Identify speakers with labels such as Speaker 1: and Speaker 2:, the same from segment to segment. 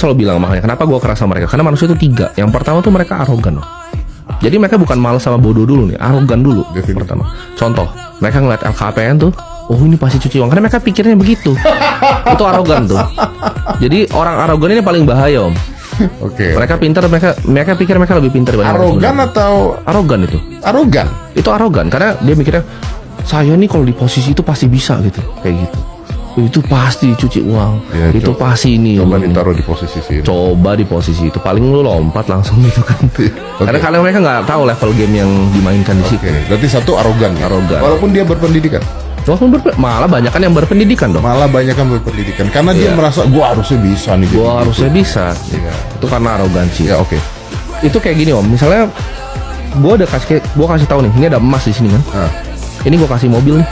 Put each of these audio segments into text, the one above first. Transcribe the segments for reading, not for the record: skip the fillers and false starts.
Speaker 1: selalu bilang, makanya kenapa gue keras sama mereka, karena manusia itu tiga. Yang pertama tuh mereka arogan loh. Jadi mereka bukan malas sama bodoh dulu nih, arogan dulu. Pertama, contoh, mereka ngeliat LKPN tuh, oh ini pasti cuci uang, karena mereka pikirnya begitu. Itu arogan tuh. Jadi orang arogan ini paling bahaya, Om.
Speaker 2: Oke.
Speaker 1: Mereka pintar, mereka pikir mereka lebih pintar dibanding
Speaker 2: Arogan atau
Speaker 1: arogan itu.
Speaker 2: arogan?
Speaker 1: Itu arogan karena dia mikirnya saya nih kalau di posisi itu pasti bisa gitu, kayak gitu. Itu pasti cuci uang,
Speaker 2: Ya,
Speaker 1: itu pasti ini.
Speaker 2: Coba ditaruh di posisi sini.
Speaker 1: Coba di posisi itu, paling lu lompat langsung gitu kan. Karena mereka nggak tahu level game yang dimainkan di situ.
Speaker 2: Oke, berarti satu arogan. Ya?
Speaker 1: Arogan.
Speaker 2: Walaupun dia berpendidikan.
Speaker 1: Walaupun malah banyak kan yang berpendidikan dong.
Speaker 2: Malah banyak yang berpendidikan karena dia merasa gua harusnya bisa nih.
Speaker 1: Gua harusnya bisa.
Speaker 2: Iya.
Speaker 1: Itu karena arogansi.
Speaker 2: Ya oke.
Speaker 1: Itu kayak gini, Om. Misalnya gua kasih tahu nih, ini ada emas di sini kan. Ini gua kasih mobil nih.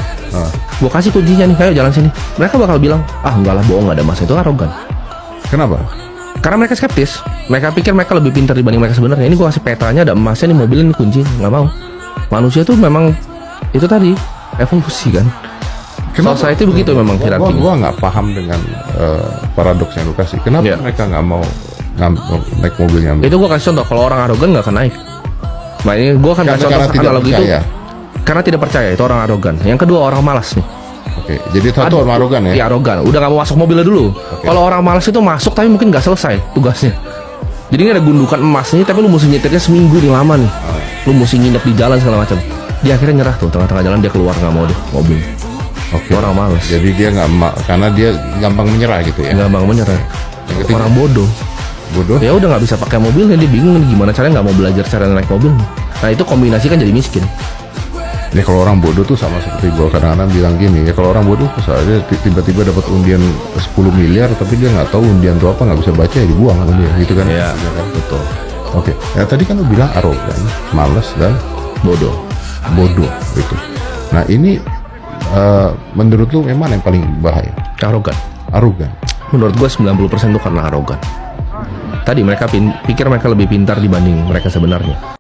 Speaker 1: Gue kasih kuncinya nih, ayo jalan sini. Mereka bakal bilang, ah enggak lah, bohong, nggak ada emas. Itu arogan.
Speaker 2: Kenapa?
Speaker 1: Karena mereka skeptis. Mereka pikir mereka lebih pintar dibanding mereka sebenarnya. Ini gue kasih petanya, ada emasnya nih, mobil ini kunci, nggak mau. Manusia tuh memang itu tadi evolusi kan. Society begitu memang hierarkinya.
Speaker 2: Gua nggak paham dengan paradoks yang lu kasih. Kenapa mereka nggak mau naik mobilnya?
Speaker 1: Itu gue kasih contoh, kalau orang arogan nggak akan naik. Nah ini gue akan kasih contoh analogi itu. Karena tidak percaya, itu orang arogan. Yang kedua orang malas nih.
Speaker 2: Oke, jadi satu orang arogan ya?
Speaker 1: Iya arogan, udah gak mau masuk mobilnya dulu. Kalau orang malas itu masuk tapi mungkin gak selesai tugasnya. Jadi ini ada gundukan emas nih, tapi lu mesti nyetirnya seminggu nih lama nih. Lu mesti nginep di jalan segala macam. Dia akhirnya nyerah tuh, tengah-tengah jalan dia keluar, gak mau deh mobil.
Speaker 2: Oke.
Speaker 1: Orang malas.
Speaker 2: Jadi dia karena dia gampang menyerah gitu ya?
Speaker 1: Gampang menyerah. Orang bodoh.
Speaker 2: Bodoh?
Speaker 1: Ya udah nggak bisa pakai mobilnya, dia bingung nih gimana caranya, nggak mau belajar cara naik mobil. Nah itu kombinasi kan jadi miskin.
Speaker 2: Ya kalau orang bodoh tuh sama seperti gue kadang-kadang bilang gini, ya kalau orang bodoh misalnya tiba-tiba dapat undian 10 miliar tapi dia nggak tahu undian itu apa, nggak bisa baca, ya dibuang sama dia gitu kan.
Speaker 1: Iya
Speaker 2: kan?
Speaker 1: betul.
Speaker 2: Oke. Ya tadi kan lu bilang arogan, malas dan
Speaker 1: Bodoh
Speaker 2: gitu. Nah ini menurut lu memang yang paling bahaya?
Speaker 1: Arogan.
Speaker 2: Arogan.
Speaker 1: Menurut gue 90% itu karena arogan. Tadi mereka pikir mereka lebih pintar dibanding mereka sebenarnya.